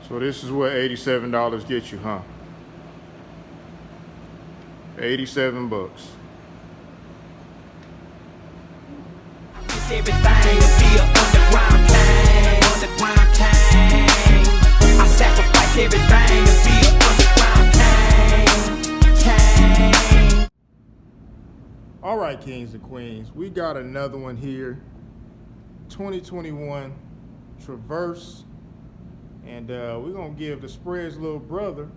So this is what $87 gets you, huh? 87 bucks. Everything to be an underground king, underground king. I sacrifice everything to be an underground king. All right, kings and queens, we got another one here. 2021 Traverse, and we're gonna give the Spread's little brother,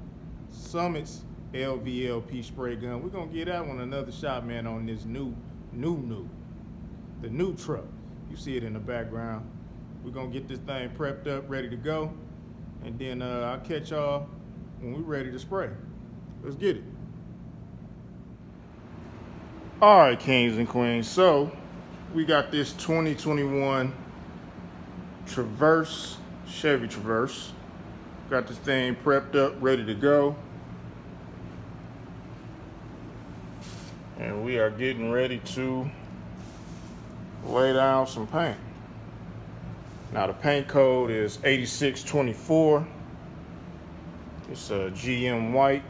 Summit's LVLP spray gun. We're gonna give that one another shot, man, on this the new truck. You see it in the background. We're gonna get this thing prepped up, ready to go, and then I'll catch y'all when we're ready to spray. Let's get it. All right, kings and queens, so we got this 2021 Traverse, Chevy Traverse. Got this thing prepped up, ready to go. And we are getting ready to lay down some paint. Now the paint code is 8624. It's a GM white.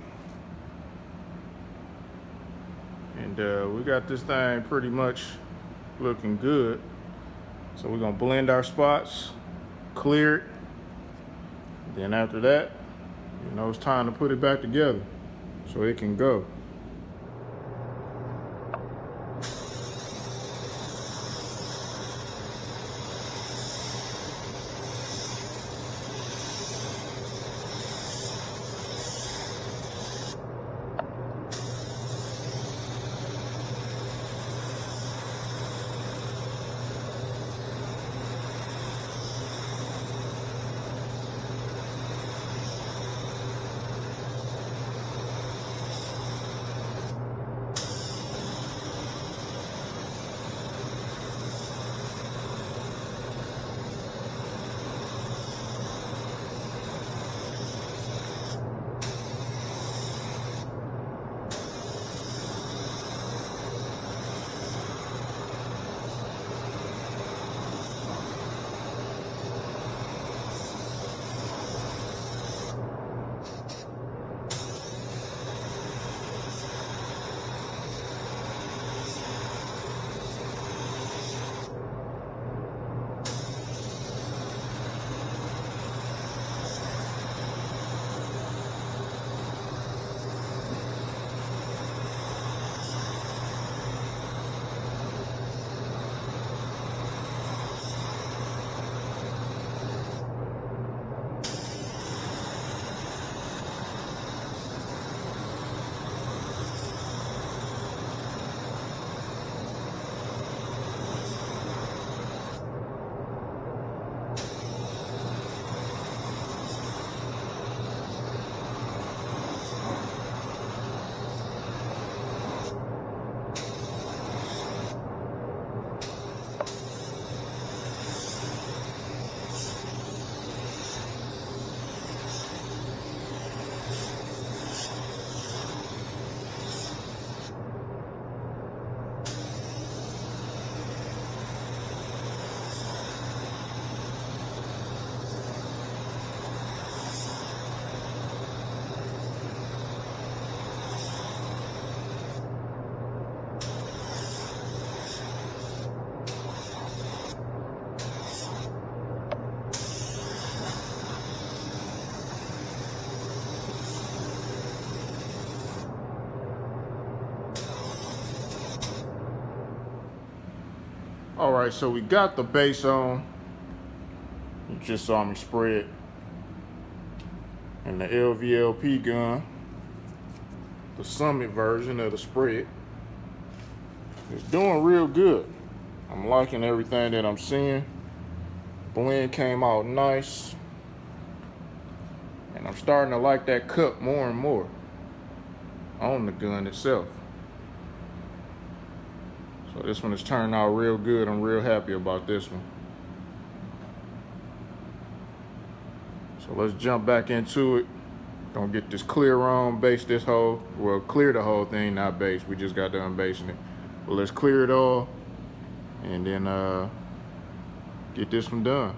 And we got this thing pretty much looking good. So we're gonna blend our spots, clear it. Then after that, you know, it's time to put it back together so it can go. All right, so we got the base on. You just saw me spray it. And the LVLP gun, the Summit version of the spread, is doing real good. I'm liking everything that I'm seeing. Blend came out nice. And I'm starting to like that cup more and more on the gun itself. So this one is turning out real good. I'm real happy about this one. So let's jump back into it. Gonna get this clear on, base this whole, well, clear the whole thing, not base. We just got done basing it. But let's clear it all and then get this one done.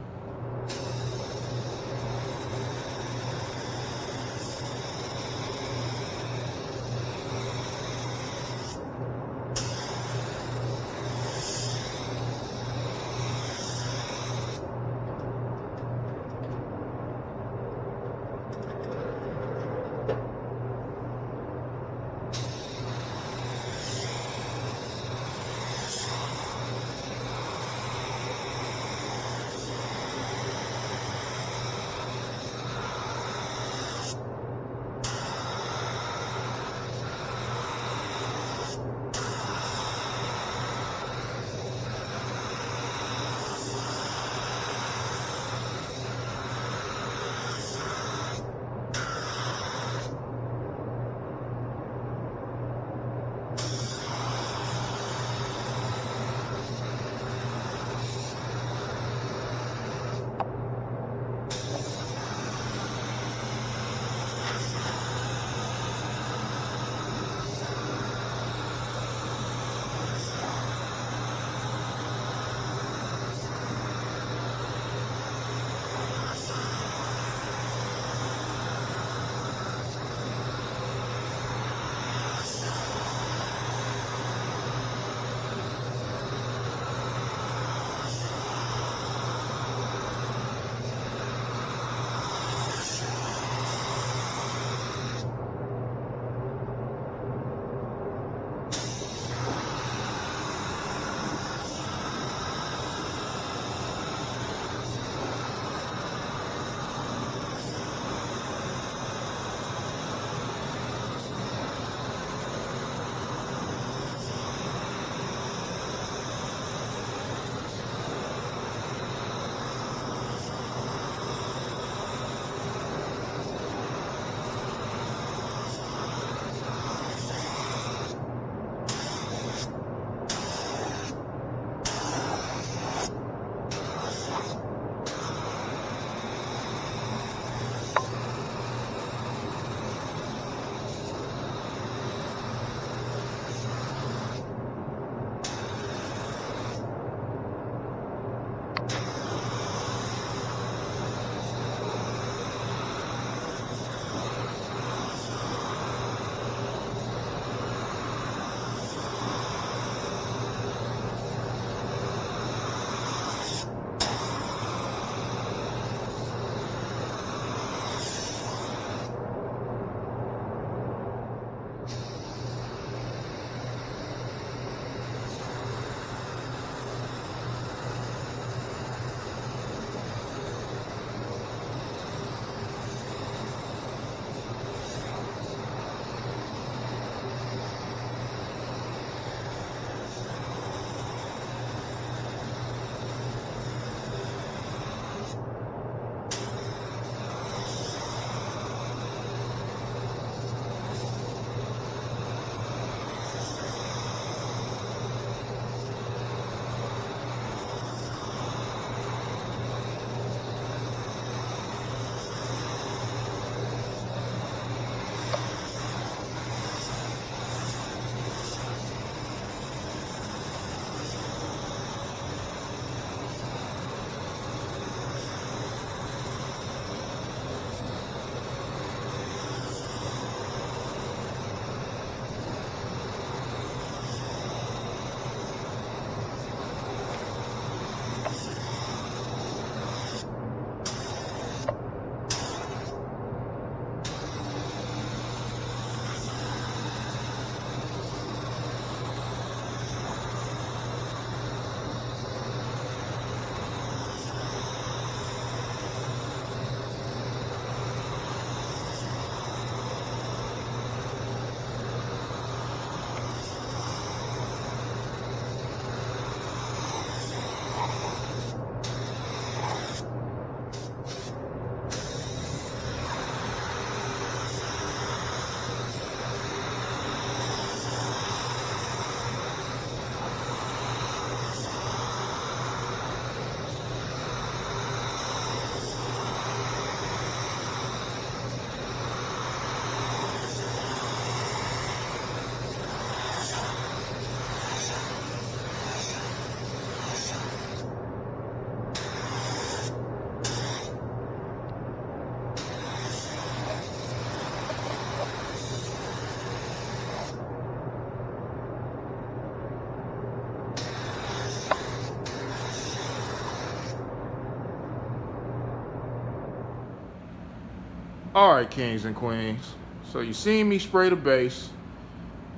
All right, kings and queens. So you seen me spray the base.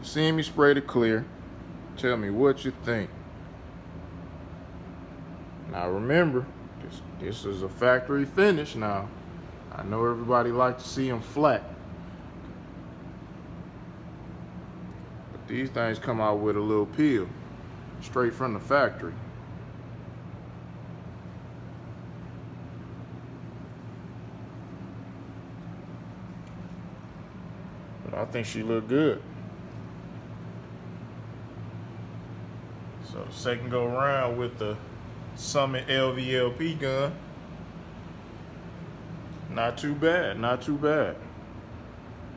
You seen me spray the clear. Tell me what you think. Now remember, this is a factory finish now. I know everybody like to see them flat. But these things come out with a little peel, straight from the factory. But I think she looked good. So the second go around with the Summit LVLP gun. Not too bad, not too bad.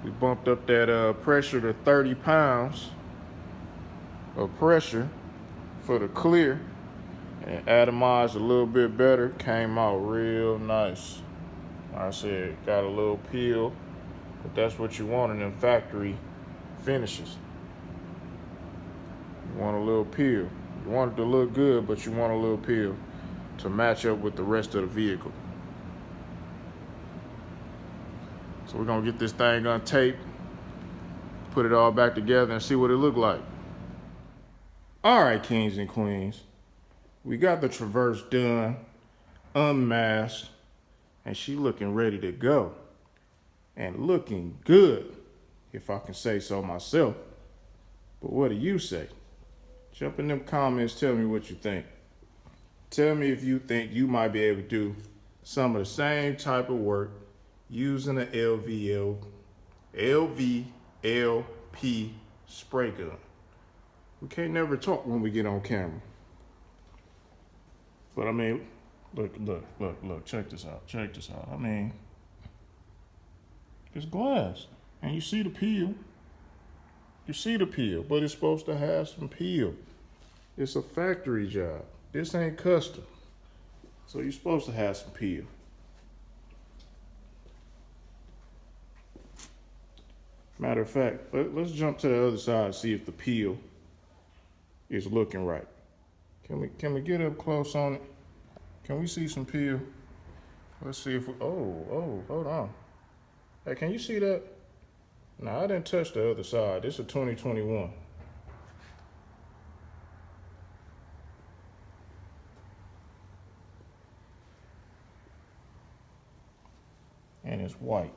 We bumped up that pressure to 30 pounds of pressure for the clear and atomized a little bit better. Came out real nice. Like I said, got a little peel, but that's what you want in them factory finishes. You want a little peel. You want it to look good, but you want a little peel to match up with the rest of the vehicle. So we're gonna get this thing untaped, put it all back together and see what it look like. All right, kings and queens. We got the Traverse done, unmasked, and she looking ready to go. And looking good, if I can say so myself. But what do you say? Jump in them comments, tell me what you think. Tell me if you think you might be able to do some of the same type of work using an LVLP spray gun. We can't never talk when we get on camera. But I mean, look, check this out. I mean, it's glass. And you see the peel. But it's supposed to have some peel. It's a factory job. This ain't custom. So you're supposed to have some peel. Matter of fact, let's jump to the other side and see if the peel is looking right. Can we get up close on it? Can we see some peel? Let's see if we, hold on. Hey, can you see that? No, I didn't touch the other side. This is 2021. And it's white.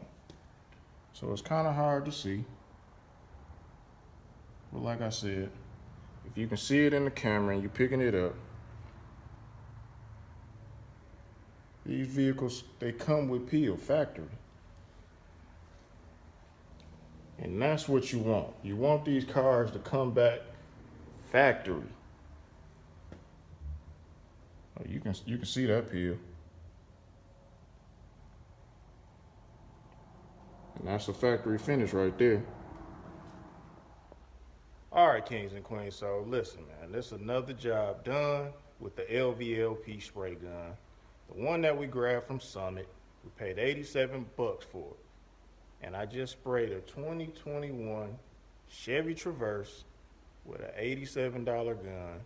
So it's kind of hard to see. But like I said, if you can see it in the camera and you're picking it up, these vehicles, they come with peel, factory. And that's what you want. You want these cars to come back factory. Oh, you can see that peel. And that's a factory finish right there. All right, kings and queens, so listen, man, this is another job done with the LVLP spray gun. The one that we grabbed from Summit, we paid $87 for it. And I just sprayed a 2021 Chevy Traverse with an $87 gun,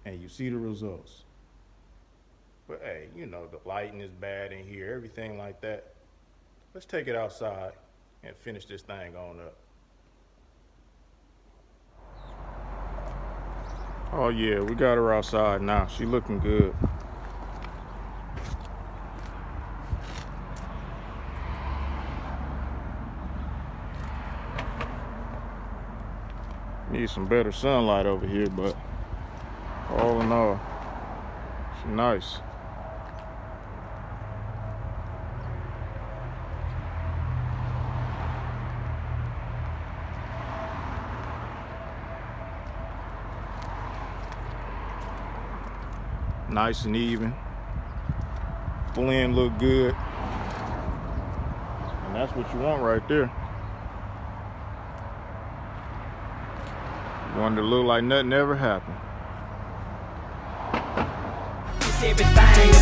and you see the results. But hey, you know, the lighting is bad in here, everything like that. Let's take it outside and finish this thing on up. Oh yeah, we got her outside now. She looking good. Need some better sunlight over here, but all in all, she's nice. Nice and even. Blend look good. And that's what you want right there. You want it to look like nothing ever happened. It's everything.